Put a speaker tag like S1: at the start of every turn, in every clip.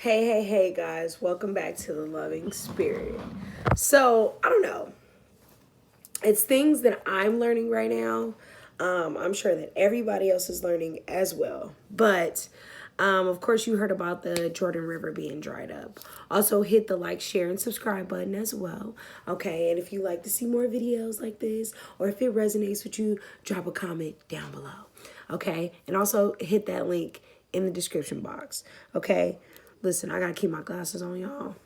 S1: Hey, guys, welcome back to the Loving Spirit. So, I don't know. It's things that I'm learning right now. I'm sure that everybody else is learning as well. But, of course, you heard about the Jordan River being dried up. Also, hit the like, share, and subscribe button as well. Okay, and if you like to see more videos like this, or if it resonates with you, drop a comment down below. Okay, and also hit that link in the description box. Okay, listen, I gotta keep my glasses on, y'all.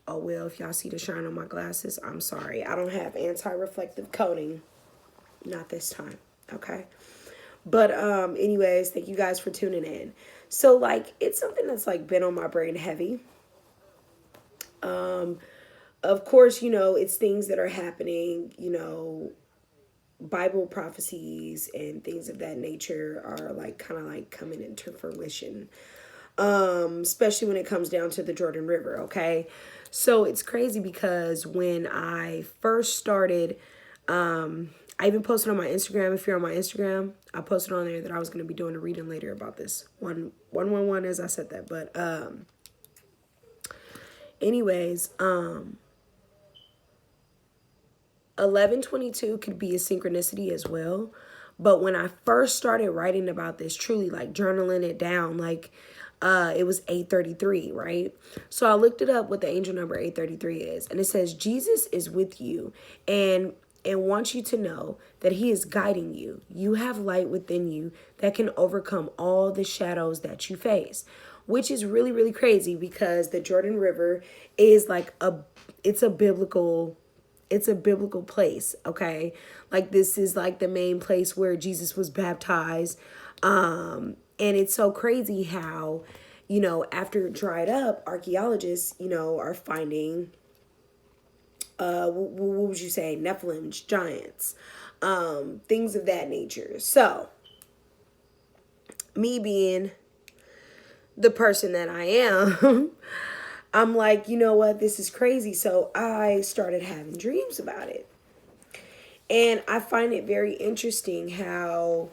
S1: Oh, well, if y'all see the shine on my glasses, I'm sorry. I don't have anti-reflective coating. Not this time. Okay. But anyways, thank you guys for tuning in. So like it's something that's like been on my brain heavy. Of course, it's things that are happening, Bible prophecies and things of that nature are like kind of like coming into fruition. Especially when it comes down to the Jordan River, okay? So it's crazy because when I first started, I even posted on my Instagram. If you're on my Instagram, I posted on there that I was going to be doing a reading later about this. 111 as I said that. But anyways, 1122 could be a synchronicity as well. But when I first started writing about this, truly like journaling it down, like it was 833, right? So I looked it up what the angel number 833 is, and it says Jesus is with you and wants you to know that he is guiding you. You have light within you that can overcome all the shadows that you face, which is really, really crazy because the Jordan River is like it's a biblical place, okay? Like this is like the main place where Jesus was baptized. And it's so crazy how, after it dried up, archaeologists, are finding, what would you say, Nephilim, giants, things of that nature. So, me being the person that I am, I'm like, you know what, this is crazy. So I started having dreams about it. And I find it very interesting how,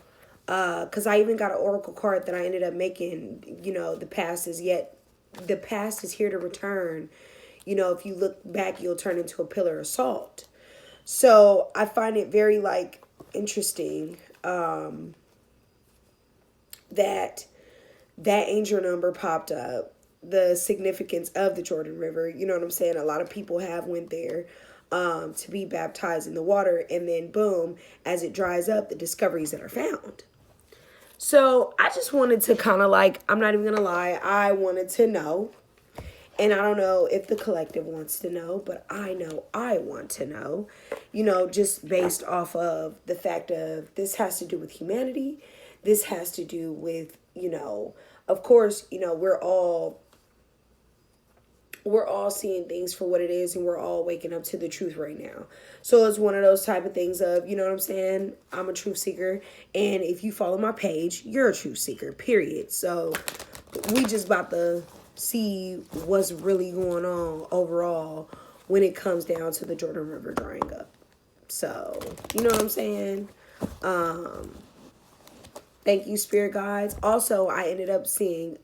S1: because I even got an oracle card that I ended up making, the past is here to return. If you look back, you'll turn into a pillar of salt. So I find it very like interesting that angel number popped up, the significance of the Jordan River. You know what I'm saying? A lot of people have went there to be baptized in the water, and then boom, as it dries up, the discoveries that are found. So I just wanted to kind of like, I'm not even gonna lie, I wanted to know, and I don't know if the collective wants to know, but I know I want to know, just based off of the fact of this has to do with humanity. This has to do with, of course, we're all seeing things for what it is, and we're all waking up to the truth right now. So it's one of those type of things of, you know what I'm saying? I'm a truth seeker, and if you follow my page, you're a truth seeker, period. So we just about to see what's really going on overall when it comes down to the Jordan River drying up. So, you know what I'm saying? Thank you, spirit guides. Also, I ended up seeing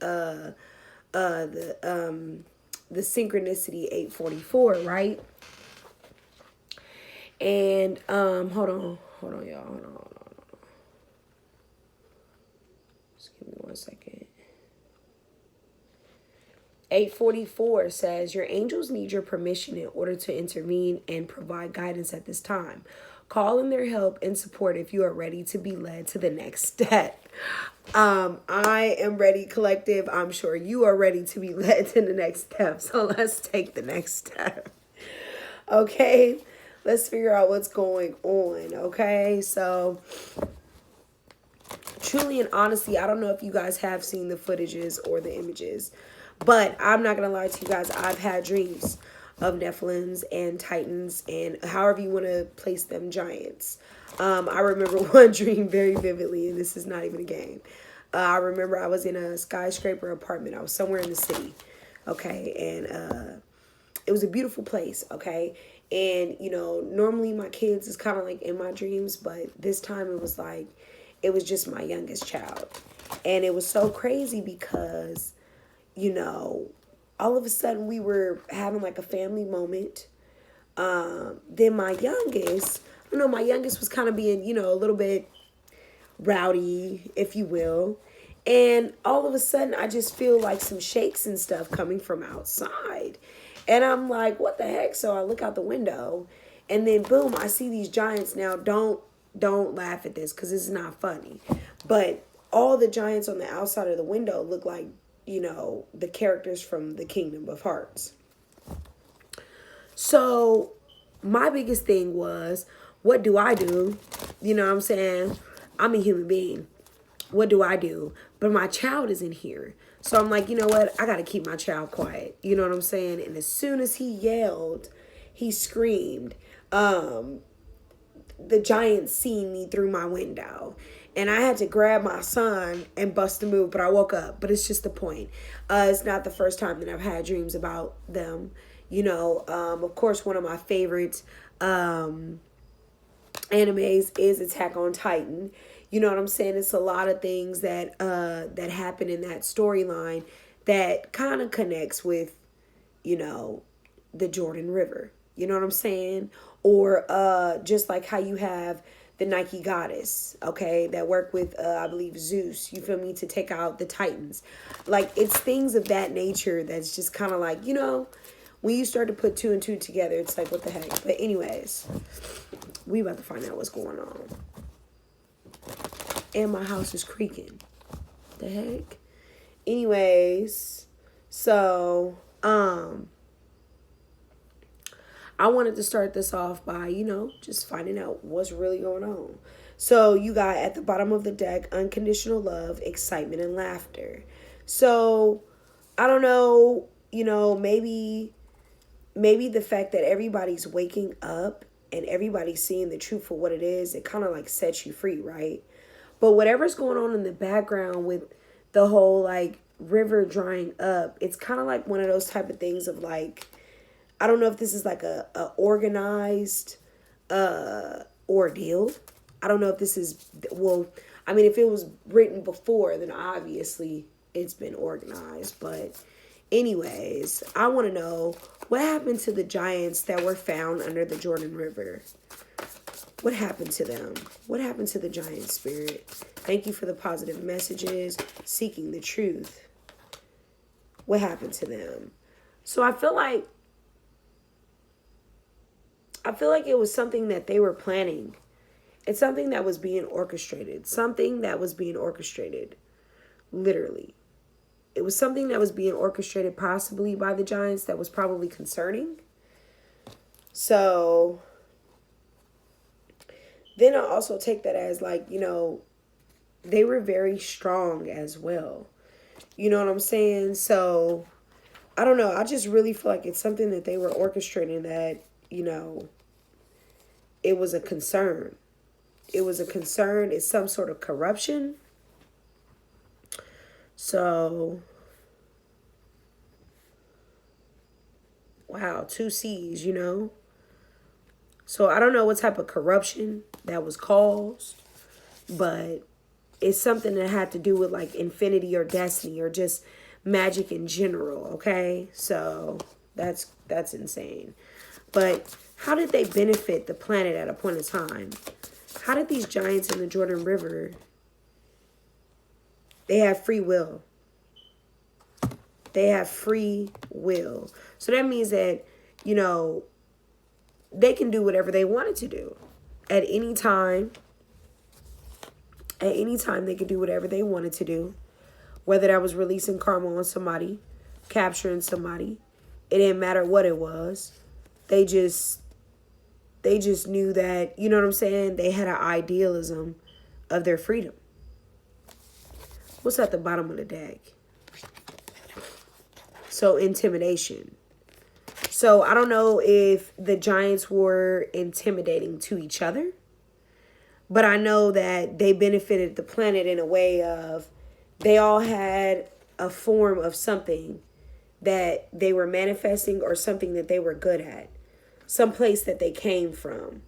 S1: the synchronicity 844, right? And hold on, y'all. Hold on. Just give me 1 second. 844 says, your angels need your permission in order to intervene and provide guidance at this time. Call in their help and support if you are ready to be led to the next step. I am ready, collective. I'm sure you are ready to be led to the next step. So let's take the next step. Okay, let's figure out what's going on. Okay, so truly and honestly, I don't know if you guys have seen the footages or the images, but I'm not gonna lie to you guys. I've had dreams of Nephilims and Titans and however you want to place them, giants. I remember one dream very vividly, and this is not even a game. I remember I was in a skyscraper apartment. I was somewhere in the city, okay, and it was a beautiful place, okay. And normally my kids is kind of like in my dreams, but this time it was just my youngest child, and it was so crazy because you know, all of a sudden we were having like a family moment. Then my youngest, I don't know, my youngest was kind of being, you know, a little bit rowdy, if you will. And all of a sudden, I just feel like some shakes and stuff coming from outside. And I'm like, what the heck? So I look out the window, and then boom, I see these giants. Now, don't laugh at this because this is not funny. But all the giants on the outside of the window look like, you know, the characters from the Kingdom of Hearts. So my biggest thing was, what do I do? You know what I'm saying? I'm a human being. What do I do? But my child is in here. So I'm like, you know what? I got to keep my child quiet. You know what I'm saying? And as soon as he yelled, he screamed, the giant seen me through my window. And I had to grab my son and bust a move, but I woke up. But it's just the point. It's not the first time that I've had dreams about them. You know, of course, one of my favorites animes is Attack on Titan. You know what I'm saying? It's a lot of things that that happen in that storyline that kind of connects with, you know, the Jordan River. You know what I'm saying? Or just like how you have the Nike goddess, okay, that work with I believe Zeus, you feel me, to take out the Titans. Like, it's things of that nature that's just kind of like, you know, when you start to put two and two together, it's like, what the heck? But anyways, we about to find out what's going on. And my house is creaking. The heck? Anyways, so I wanted to start this off by, you know, just finding out what's really going on. So you got at the bottom of the deck, unconditional love, excitement, and laughter. So I don't know, you know, maybe the fact that everybody's waking up and everybody's seeing the truth for what it is, it kind of like sets you free, right? But whatever's going on in the background with the whole like river drying up, it's kind of like one of those type of things of like, I don't know if this is like a organized ordeal. I don't know if this is, well, I mean, if it was written before, then obviously it's been organized. But anyways, I want to know, what happened to the giants that were found under the Jordan River? What happened to them? What happened to the giant spirit? Thank you for the positive messages. Seeking the truth. What happened to them? So I feel like it was something that they were planning. It's something that was being orchestrated. Something that was being orchestrated. Literally. It was something that was being orchestrated possibly by the giants that was probably concerning. So then I also take that as like, you know, they were very strong as well. You know what I'm saying? So I don't know. I just really feel like it's something that they were orchestrating that, you know, it was a concern. It was a concern. It's some sort of corruption. So, wow, 2 C's, you know. So I don't know what type of corruption that was caused, but it's something that had to do with like infinity or destiny or just magic in general, okay? So that's insane. But how did they benefit the planet at a point in time? How did these giants in the Jordan River, they have free will. They have free will. So that means that, you know, they can do whatever they wanted to do. At any time they could do whatever they wanted to do. Whether that was releasing karma on somebody, capturing somebody. It didn't matter what it was. They just knew that, you know what I'm saying? They had an idealism of their freedom. What's at the bottom of the deck? So intimidation. So I don't know if the giants were intimidating to each other, but I know that they benefited the planet in a way of they all had a form of something that they were manifesting or something that they were good at, some place that they came from.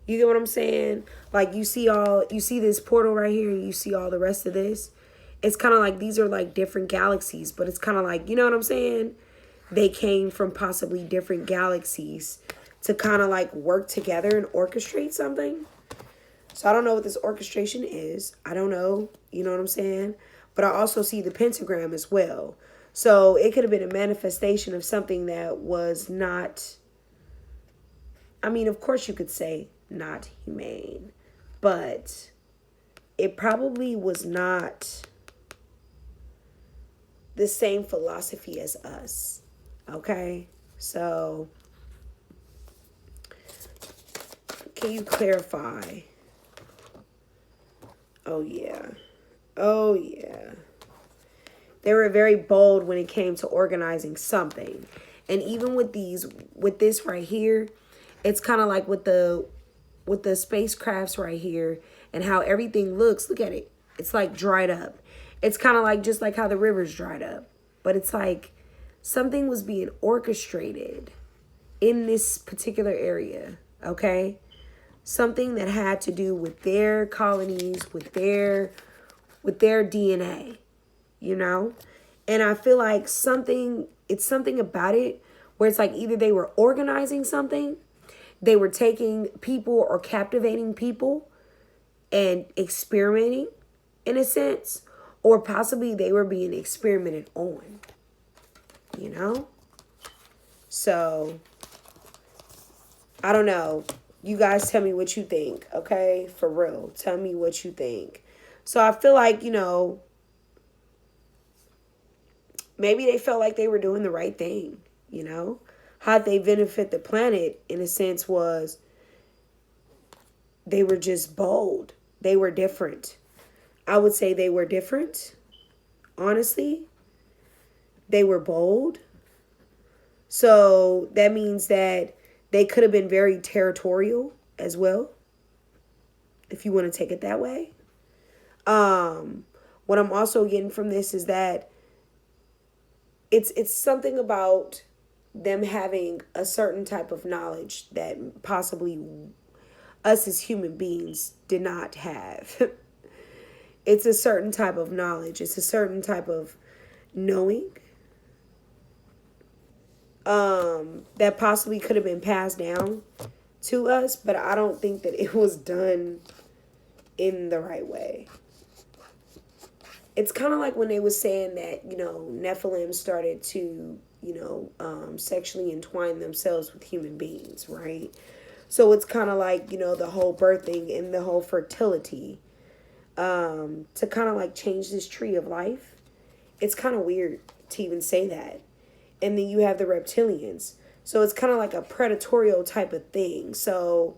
S1: You get what I'm saying? Like you see this portal right here, and you see all the rest of this. it's kind of like these are like different galaxies, but it's kind of like, you know what I'm saying? They came from possibly different galaxies to kind of like work together and orchestrate something. So I don't know what this orchestration is. I don't know. You know what I'm saying? But I also see the pentagram as well. So it could have been a manifestation of something that was not, I mean, of course you could say not humane, but it probably was not the same philosophy as us. Okay? So can you clarify? Oh, yeah. Oh, yeah. They were very bold when it came to organizing something. And even with this right here, it's kind of like with the spacecrafts right here and how everything looks. Look at it. It's like dried up. It's kind of like just like how the river's dried up. But it's like something was being orchestrated in this particular area, okay? Something that had to do with their colonies, with their DNA, you know? And I feel like it's something about it where it's like either they were organizing something, they were taking people or captivating people and experimenting in a sense, or possibly they were being experimented on, you know? So, I don't know. You guys tell me what you think, okay? For real. Tell me what you think. So I feel like, maybe they felt like they were doing the right thing, you know? How they benefit the planet, in a sense, was they were just bold. They were different. I would say they were different. Honestly, they were bold. So that means that they could have been very territorial as well, if you want to take it that way. What I'm also getting from this is that it's something about them having a certain type of knowledge that possibly us as human beings did not have. It's a certain type of knowledge. It's a certain type of knowing that possibly could have been passed down to us, but I don't think that it was done in the right way. It's kind of like when they was saying that, Nephilim started to, sexually entwine themselves with human beings, right? So it's kind of like, the whole birthing and the whole fertility, to kind of like change this tree of life. It's kind of weird to even say that. And then you have the reptilians. So it's kind of like a predatorial type of thing. So,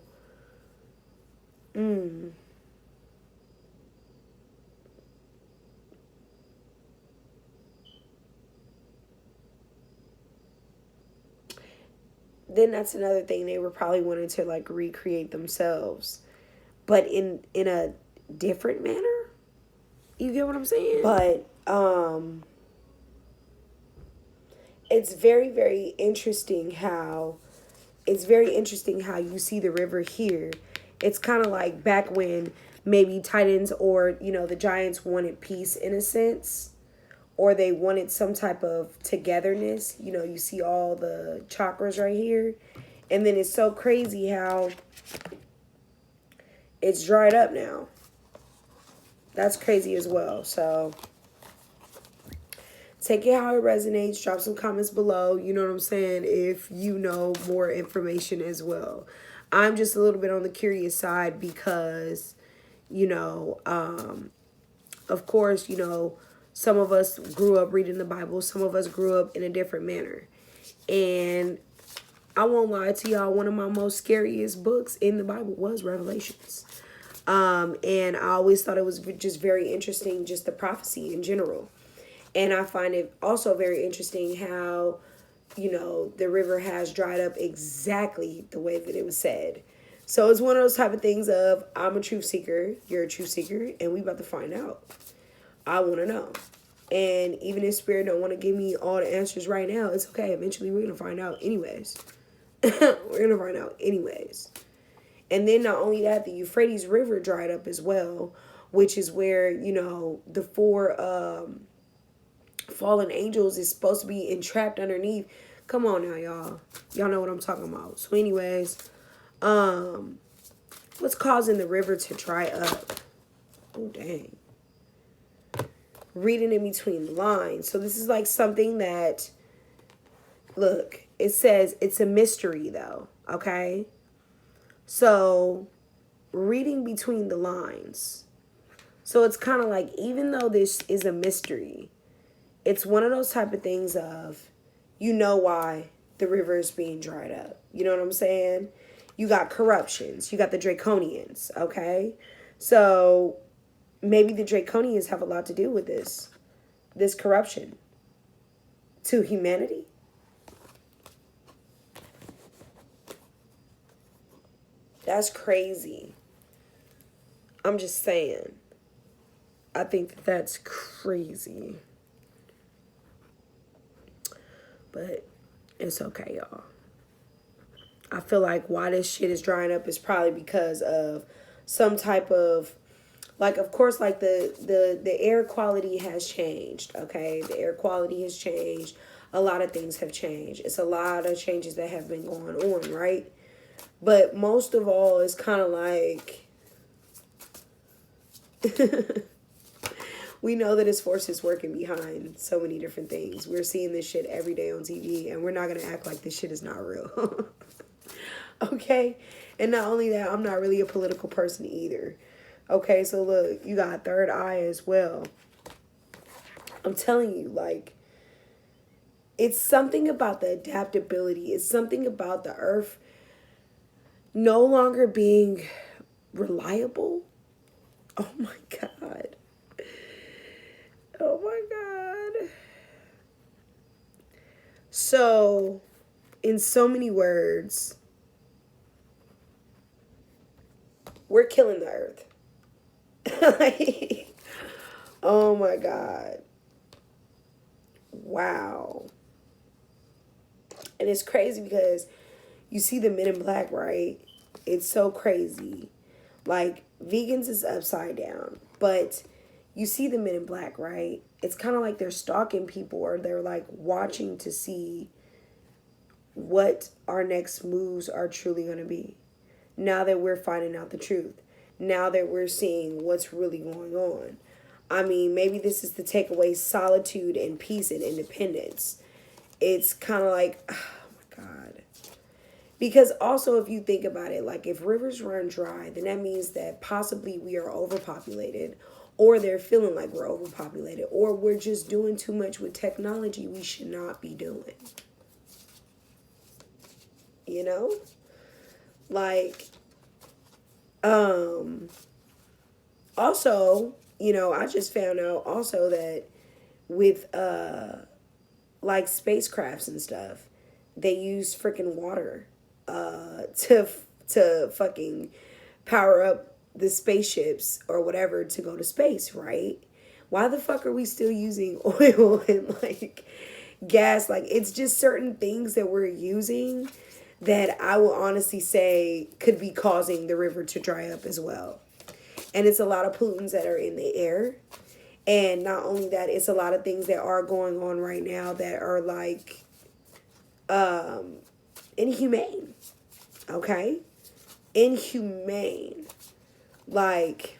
S1: then that's another thing. They were probably wanting to like recreate themselves, but in a different manner. You get what I'm saying? But it's very, very interesting how you see the river here. It's kind of like back when maybe Titans or, the Giants wanted peace in a sense, or they wanted some type of togetherness. You see all the chakras right here. And then it's so crazy how it's dried up now. That's crazy as well. So take it how it resonates. Drop some comments below. You know what I'm saying? If you know more information as well. I'm just a little bit on the curious side because, of course, some of us grew up reading the Bible. Some of us grew up in a different manner. And I won't lie to y'all, one of my most scariest books in the Bible was Revelations. And I always thought it was just very interesting, just the prophecy in general. And I find it also very interesting how, the river has dried up exactly the way that it was said. So it's one of those type of things of, I'm a truth seeker, you're a truth seeker, and we about to find out. I want to know. And even if Spirit don't want to give me all the answers right now, it's okay. Eventually, we're going to find out anyways. We're going to find out anyways. And then not only that, the Euphrates River dried up as well, which is where, the four fallen angels is supposed to be entrapped underneath. Come on now, y'all. Y'all know what I'm talking about. So anyways, what's causing the river to dry up? Oh, dang. Reading in between the lines. So this is like something that, look, it says it's a mystery though, okay? So reading between the lines. So it's kind of like, even though this is a mystery, it's one of those type of things of, why the river is being dried up. You know what I'm saying? You got corruptions. You got the Draconians, okay? So maybe the Draconians have a lot to do with this corruption to humanity. That's crazy. I'm just saying. I think that's crazy. But it's okay, y'all. I feel like why this shit is drying up is probably because of some type of, like, of course, like the air quality has changed, okay? The air quality has changed. A lot of things have changed. It's a lot of changes that have been going on, right? But most of all, it's kind of like we know that his force is working behind so many different things. We're seeing this shit every day on TV, and we're not going to act like this shit is not real. Okay? And not only that, I'm not really a political person either. Okay, so look, you got third eye as well. I'm telling you, like, it's something about the adaptability. It's something about the earth no longer being reliable. Oh my God. Oh my God. So, in so many words, we're killing the earth. Like, oh my God. Wow. And it's crazy because you see the Men in Black, right? It's so crazy. Like, vegans is upside down. But you see the Men in Black, right? It's kind of like they're stalking people, or they're like watching to see what our next moves are truly going to be. Now that we're finding out the truth. Now that we're seeing what's really going on. I mean, maybe this is to take away solitude and peace and independence. It's kind of like, oh my God. Because also, if you think about it, like, if rivers run dry, then that means that possibly we are overpopulated, or they're feeling like we're overpopulated, or we're just doing too much with technology we should not be doing. You know? Like, also, I just found out also that with, like, spacecrafts and stuff, they use freaking water, to fucking power up the spaceships or whatever to go to space, right? Why the fuck are we still using oil and, like, gas? Like, it's just certain things that we're using that I will honestly say could be causing the river to dry up as well. And it's a lot of pollutants that are in the air. And not only that, it's a lot of things that are going on right now that are like inhumane. Okay? Inhumane. Like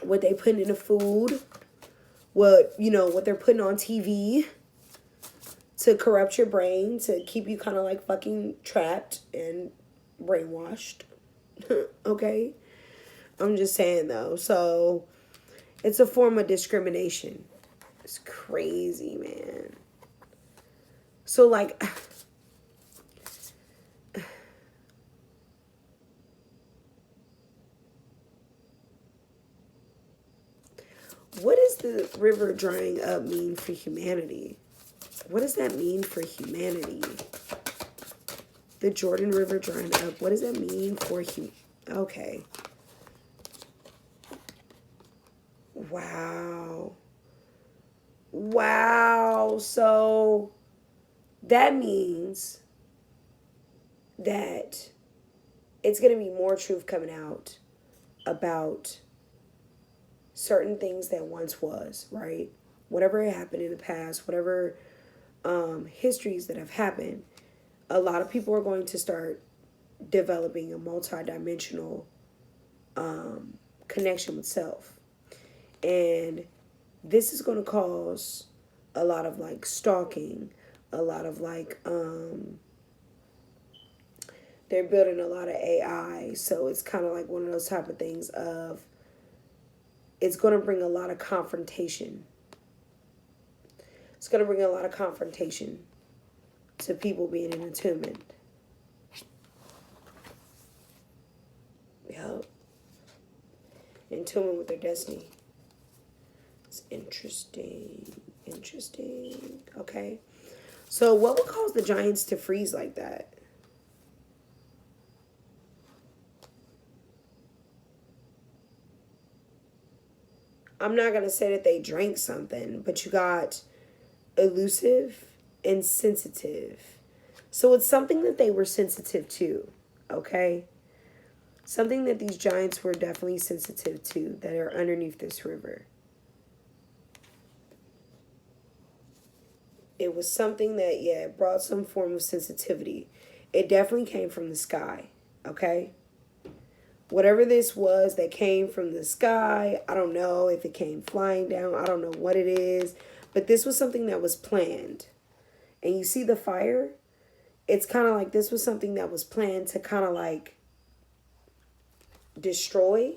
S1: what they put in the food, what they're putting on TV to corrupt your brain, to keep you kind of like fucking trapped and brainwashed. Okay? I'm just saying though. So it's a form of discrimination. It's crazy, man. So like, what does the river drying up mean for humanity? What does that mean for humanity? The Jordan River drying up. What does that mean for Okay. Wow. Wow. So that means that it's going to be more truth coming out about certain things that once was, right? Whatever happened in the past, whatever histories that have happened, a lot of people are going to start developing a multi-dimensional connection with self. And this is going to cause a lot of like stalking, a lot of like they're building a lot of AI, so it's kind of like one of those type of things of it's going to bring a lot of confrontation. It's going to bring a lot of confrontation to people being in attunement. Yep. In tune with their destiny. It's interesting. Interesting. Okay. So what would cause the giants to freeze like that? I'm not going to say that they drank something, but you got elusive and sensitive. So it's something that they were sensitive to, okay? Something that these giants were definitely sensitive to that are underneath this river. It was something that, yeah, it brought some form of sensitivity. It definitely came from the sky, okay? Whatever this was that came from the sky, I don't know if it came flying down. I don't know what it is. But this was something that was planned. And you see the fire? It's kind of like this was something that was planned to kind of like destroy.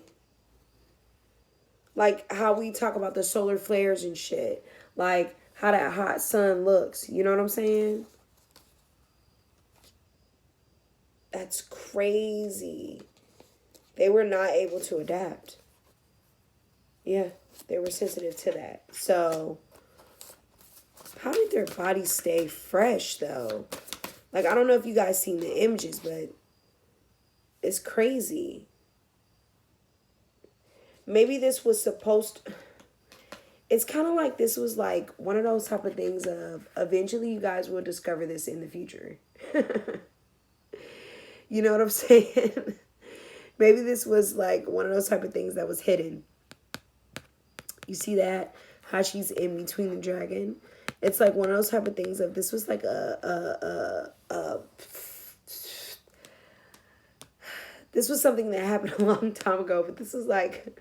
S1: Like how we talk about the solar flares and shit. Like how that hot sun looks. You know what I'm saying? That's crazy. They were not able to adapt. Yeah, they were sensitive to that. So, how did their bodies stay fresh, though? Like, I don't know if you guys seen the images, but it's crazy. Maybe this was supposed to... It's kind of like this was like one of those type of things of eventually you guys will discover this in the future. You know what I'm saying? Maybe this was like one of those type of things that was hidden. You see that? How she's in between the dragon. It's like one of those type of things of this was like this was something that happened a long time ago, but this was like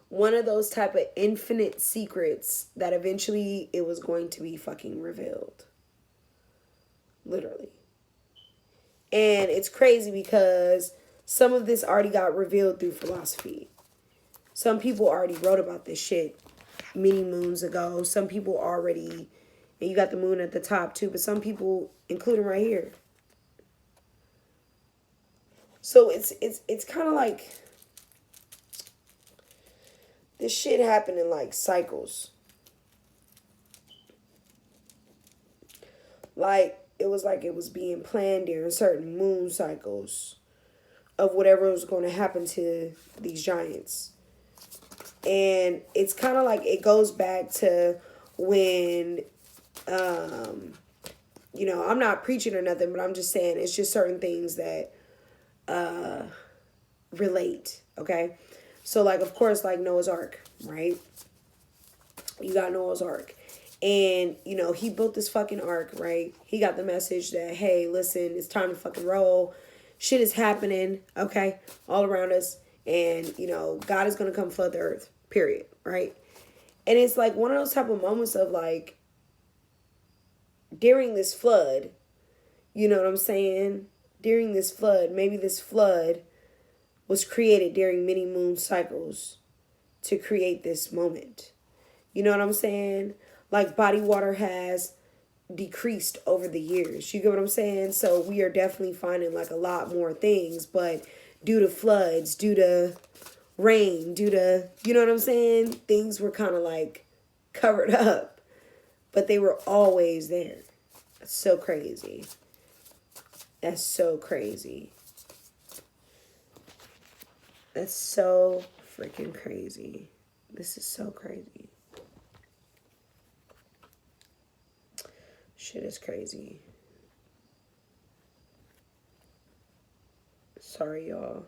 S1: one of those type of infinite secrets that eventually it was going to be fucking revealed. Literally. And it's crazy because some of this already got revealed through philosophy. Some people already wrote about this shit many moons ago. Some people already, and you got the moon at the top too, but some people, including right here. So it's kind of like this shit happened in like cycles. Like it was being planned during certain moon cycles of whatever was going to happen to these giants. And it's kind of like it goes back to when, you know, I'm not preaching or nothing, but I'm just saying it's just certain things that relate, okay? So, like, of course, like Noah's Ark, right? You got Noah's Ark. And, you know, he built this fucking ark, right? He got the message that, hey, listen, it's time to fucking roll. Shit is happening, okay, all around us. And, you know, God is going to come flood the earth, period, right? And it's like one of those type of moments of like, during this flood, you know what I'm saying? During this flood, maybe this flood was created during many moon cycles to create this moment. You know what I'm saying? Like body water has decreased over the years. You get what I'm saying? So we are definitely finding like a lot more things, but due to floods, due to rain, due to, you know what I'm saying? Things were kind of like covered up, but they were always there. That's so crazy. That's so crazy. That's so freaking crazy. This is so crazy. Shit is crazy. Sorry, y'all.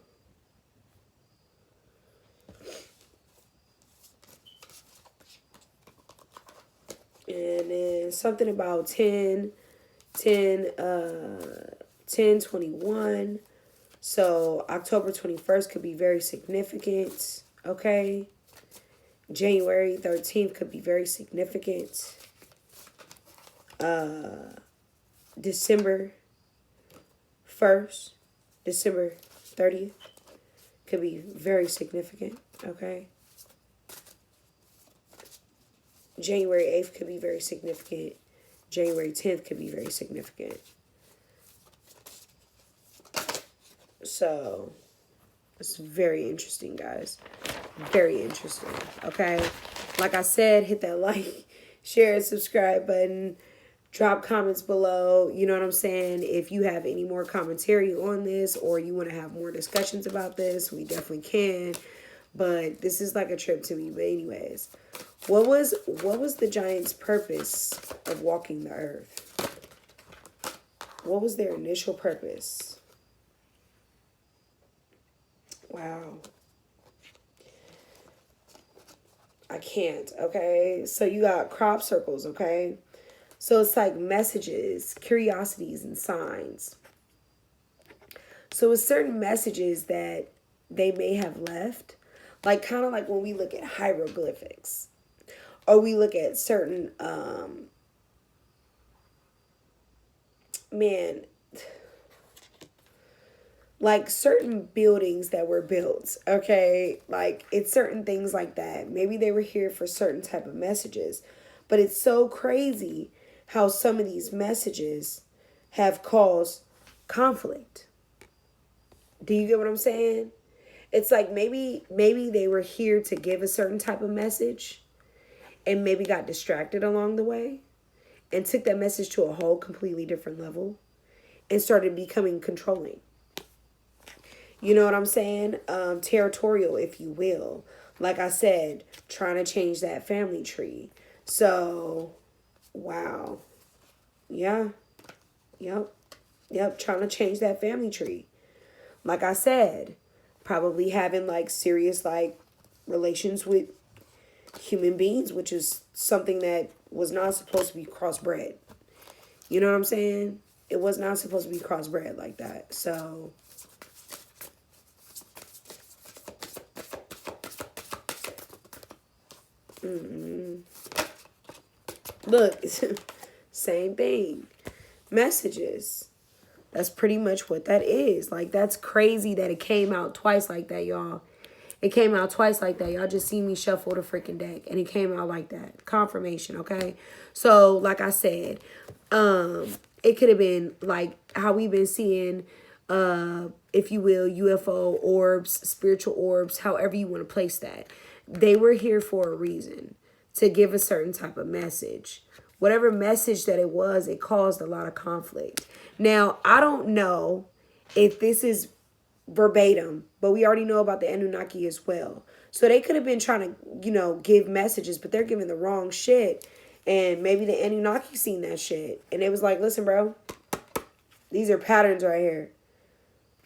S1: And then something about 10/21. So October 21st could be very significant. Okay. January 13th could be very significant. December 1st, December 30th could be very significant. Okay. January 8th could be very significant. January 10th could be very significant. So, it's very interesting, guys. Very interesting. Okay. Like I said, hit that like, share, and subscribe button. Drop comments below. You know what I'm saying? If you have any more commentary on this or you want to have more discussions about this, we definitely can. But this is like a trip to me. But anyways, what was the giants' purpose of walking the earth? What was their initial purpose? Wow. I can't, okay? So you got crop circles, okay? So it's like messages, curiosities, and signs. So it's certain messages that they may have left. Like kind of like when we look at hieroglyphics. Or we look at certain man, like certain buildings that were built, okay? Like it's certain things like that. Maybe they were here for certain type of messages. But it's so crazy how some of these messages have caused conflict. Do you get what I'm saying? It's like maybe they were here to give a certain type of message and maybe got distracted along the way and took that message to a whole completely different level and started becoming controlling. You know what I'm saying? Territorial, if you will. Like I said, trying to change that family tree. So, wow. Yeah. Yep. Trying to change that family tree. Like I said, probably having like serious like relations with human beings, which is something that was not supposed to be crossbred. You know what I'm saying? It was not supposed to be crossbred like that. So, look, same thing. Messages. That's pretty much what that is. Like, that's crazy that it came out twice like that, y'all. It came out twice like that. Y'all just see me shuffle the freaking deck. And it came out like that. Confirmation, okay? So, like I said, it could have been like how we've been seeing, if you will, UFO orbs, spiritual orbs, however you want to place that. They were here for a reason, to give a certain type of message. Whatever message that it was, it caused a lot of conflict. Now, I don't know if this is verbatim, but we already know about the Anunnaki as well. So they could have been trying to, give messages, but they're giving the wrong shit. And maybe the Anunnaki seen that shit. And it was like, listen, bro, these are patterns right here.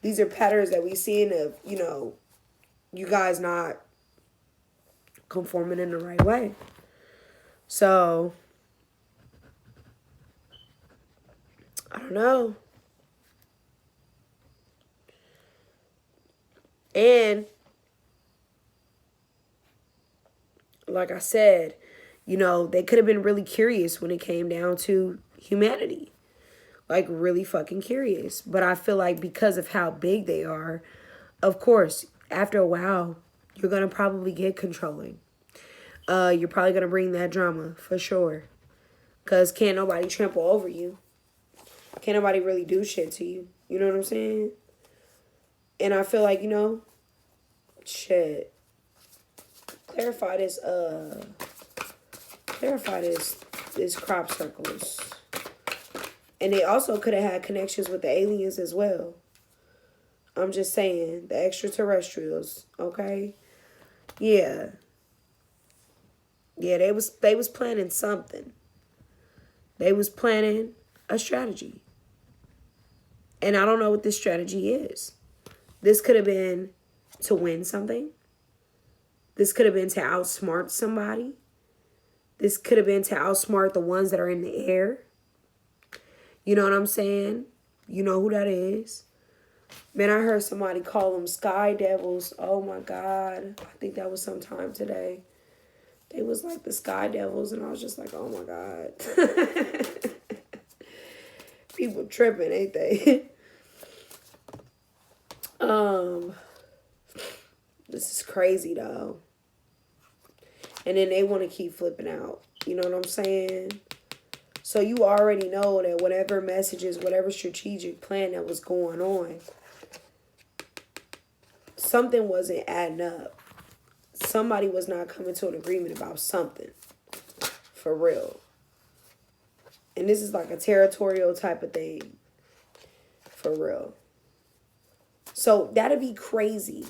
S1: These are patterns that we seen of, you guys not conforming in the right way. So, I don't know. And like I said, they could have been really curious when it came down to humanity. Like really fucking curious. But I feel like because of how big they are, of course, after a while, you're going to probably get controlling. You're probably going to bring that drama for sure. Because can't nobody trample over you. Can't nobody really do shit to you. You know what I'm saying? And I feel like, shit. Clarify this crop circles. And they also could have had connections with the aliens as well. I'm just saying, the extraterrestrials, okay? Yeah. Yeah, they was planning something. They was planning a strategy. And I don't know what this strategy is. This could have been to win something. This could have been to outsmart somebody. This could have been to outsmart the ones that are in the air. You know what I'm saying? You know who that is. Man, I heard somebody call them sky devils. Oh my God. I think that was sometime today. They was like the sky devils, and I was just like, oh my God. People tripping, ain't they? This is crazy though. And then they want to keep flipping out. You know what I'm saying? So you already know that whatever messages, whatever strategic plan that was going on, something wasn't adding up. Somebody was not coming to an agreement about something. For real. And this is like a territorial type of thing. For real. So that'd be crazy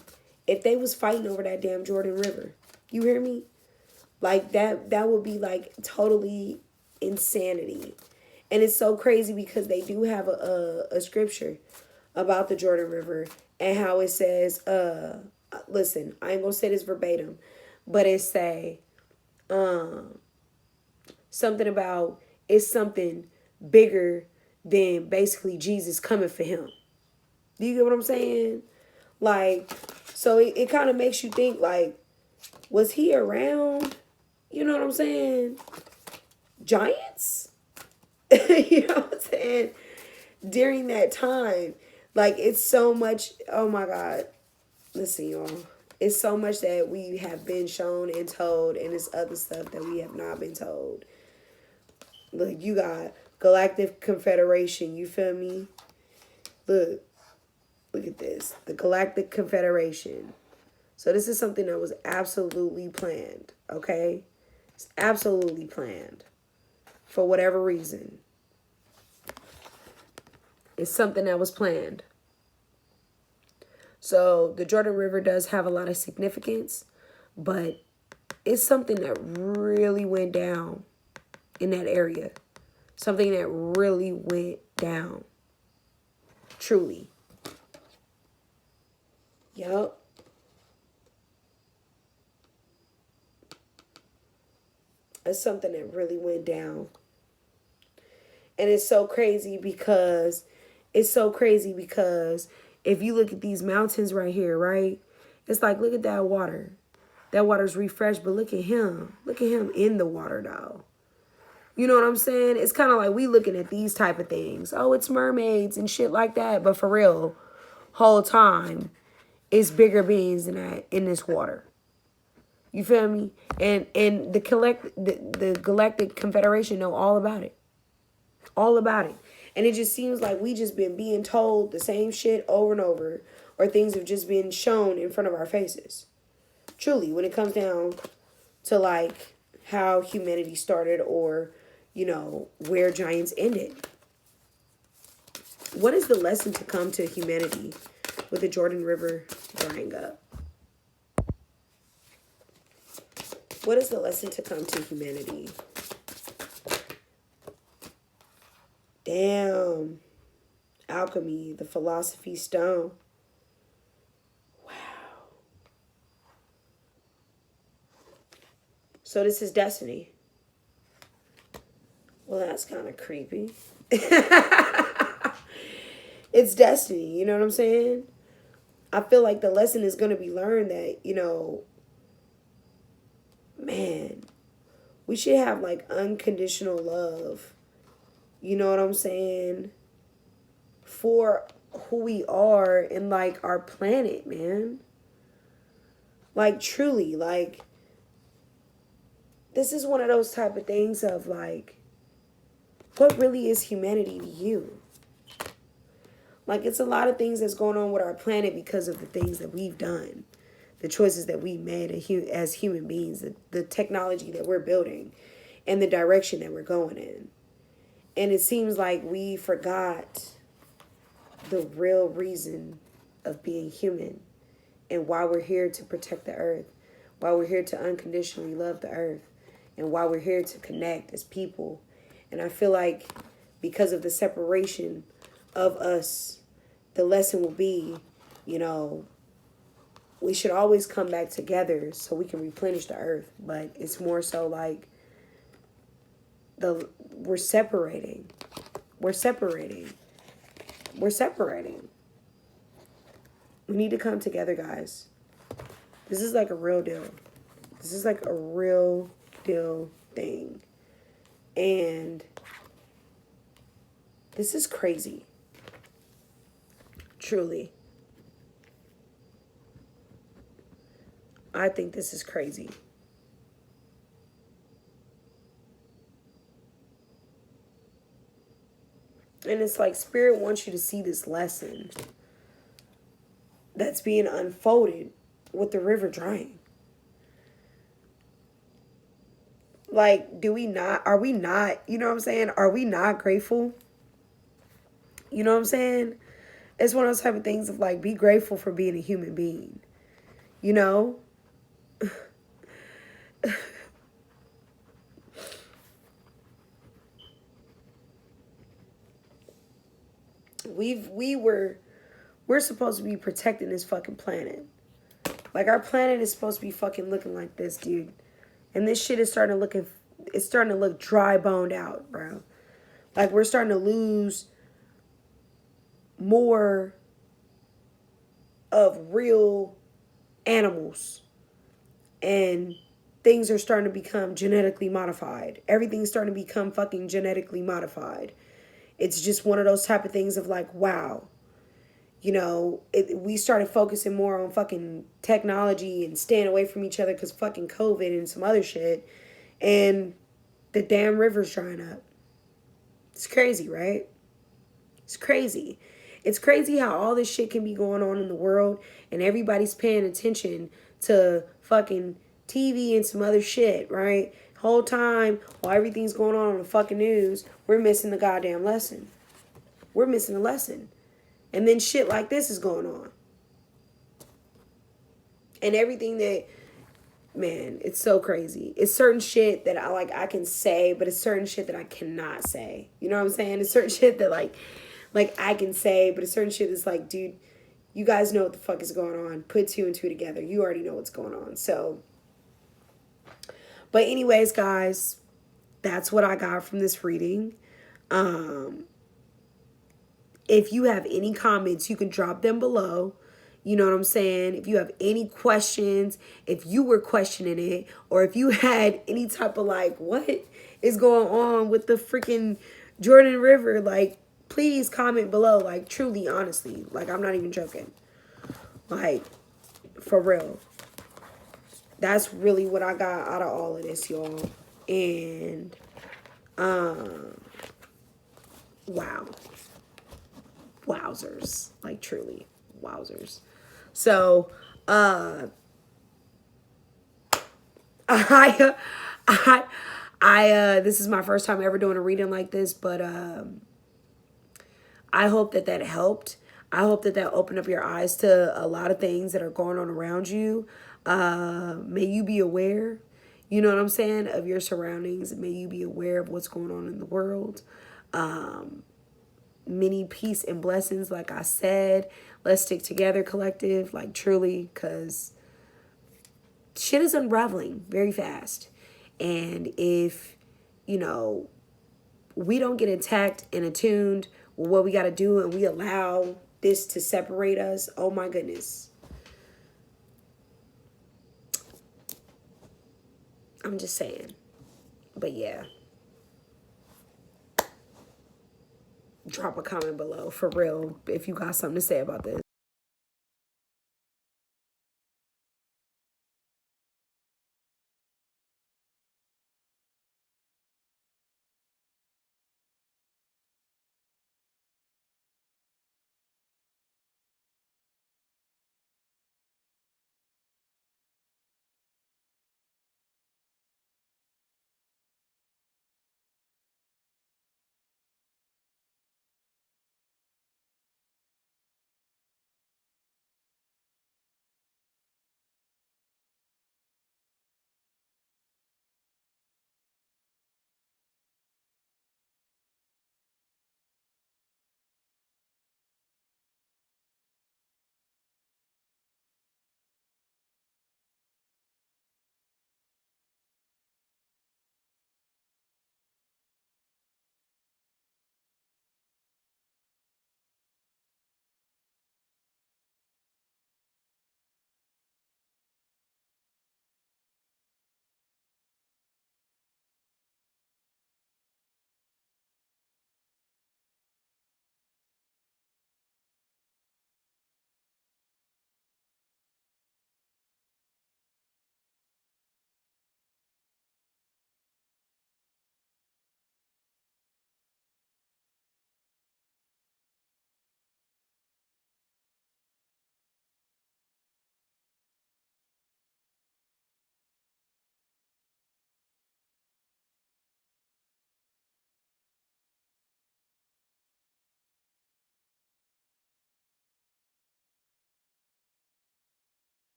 S1: if they was fighting over that damn Jordan River. You hear me? Like that would be like totally insanity. And it's so crazy because they do have a scripture about the Jordan River and how it says, listen, I ain't gonna say this verbatim, but it say something about it's something bigger than basically Jesus coming for him. Do you get what I'm saying? Like, so it kind of makes you think, like, was he around? You know what I'm saying? Giants? You know what I'm saying? During that time. Like, it's so much, oh my God. Listen, y'all. It's so much that we have been shown and told, and it's other stuff that we have not been told. Look, you got Galactic Confederation, you feel me? Look at this. The Galactic Confederation. So this is something that was absolutely planned, okay? It's absolutely planned for whatever reason. It's something that was planned. So the Jordan River does have a lot of significance, but it's something that really went down in that area. Something that really went down. Truly. Yup. It's something that really went down. And it's so crazy because if you look at these mountains right here, right? It's like, look at that water. That water's refreshed, but look at him. Look at him in the water, though. You know what I'm saying? It's kind of like we looking at these type of things. Oh, it's mermaids and shit like that. But for real, whole time, it's bigger beings than that in this water. You feel me? And the Galactic Confederation know all about it. All about it. And it just seems like we just been being told the same shit over and over, or things have just been shown in front of our faces. Truly, when it comes down to like how humanity started, or, you know, where giants ended. What is the lesson to come to humanity with the Jordan River drying up? What is the lesson to come to humanity? Damn. Alchemy, the philosophy stone. Wow. So this is destiny. Well, that's kind of creepy. It's destiny, you know what I'm saying? I feel like the lesson is going to be learned that, you know, man, we should have like unconditional love. You know what I'm saying? For who we are and like our planet, man. Like truly, like this is one of those type of things of like, what really is humanity to you? Like, it's a lot of things that's going on with our planet because of the things that we've done, the choices that we made as human beings, the technology that we're building, and the direction that we're going in. And it seems like we forgot the real reason of being human and why we're here to protect the earth, why we're here to unconditionally love the earth, and why we're here to connect as people. And I feel like because of the separation of us, the lesson will be, you know, we should always come back together so we can replenish the earth. But it's more so like we're separating. We're separating. We're separating. We need to come together, guys. This is like a real deal. This is like a real deal thing. And this is crazy. Truly. I think this is crazy. And it's like Spirit wants you to see this lesson that's being unfolded with the river drying. Like, are we not, you know what I'm saying? Are we not grateful? You know what I'm saying? It's one of those type of things of like, be grateful for being a human being. You know? We're supposed to be protecting this fucking planet. Like, our planet is supposed to be fucking looking like this, dude. And this shit is starting to look dry boned out, bro. Like, we're starting to lose more of real animals. And things are starting to become genetically modified. Everything's starting to become fucking genetically modified. It's just one of those type of things of like, wow. You know, we started focusing more on fucking technology and staying away from each other because fucking COVID and some other shit. And the damn river's drying up. It's crazy, right? It's crazy. It's crazy how all this shit can be going on in the world and everybody's paying attention to fucking TV and some other shit, right? Whole time while everything's going on the fucking news, we're missing the goddamn lesson. We're missing the lesson. And then shit like this is going on. And everything that, man, it's so crazy. It's certain shit that I can say, but it's certain shit that I cannot say. You know what I'm saying? It's certain shit that like I can say, but it's certain shit that's like, dude, you guys know what the fuck is going on. Put two and two together. You already know what's going on. So, but anyways, guys, that's what I got from this reading. If you have any comments, you can drop them below. You know what I'm saying? If you have any questions, if you were questioning it, or if you had any type of like, what is going on with the freaking Jordan River? Like, please comment below. Like, truly, honestly. Like, I'm not even joking. Like, for real. That's really what I got out of all of this, y'all. And, wow. Wowzers. Like, truly. Wowzers. So, this is my first time ever doing a reading like this, but, I hope that helped. I hope that opened up your eyes to a lot of things that are going on around you. May you be aware, you know what I'm saying, of your surroundings. May you be aware of what's going on in the world. Many peace and blessings, like I said. Let's stick together, collective, like truly, because shit is unraveling very fast. And if, you know, we don't get attacked and attuned with what we got to do and we allow this to separate us, oh my goodness. I'm just saying. But yeah. Drop a comment below for real if you got something to say about this.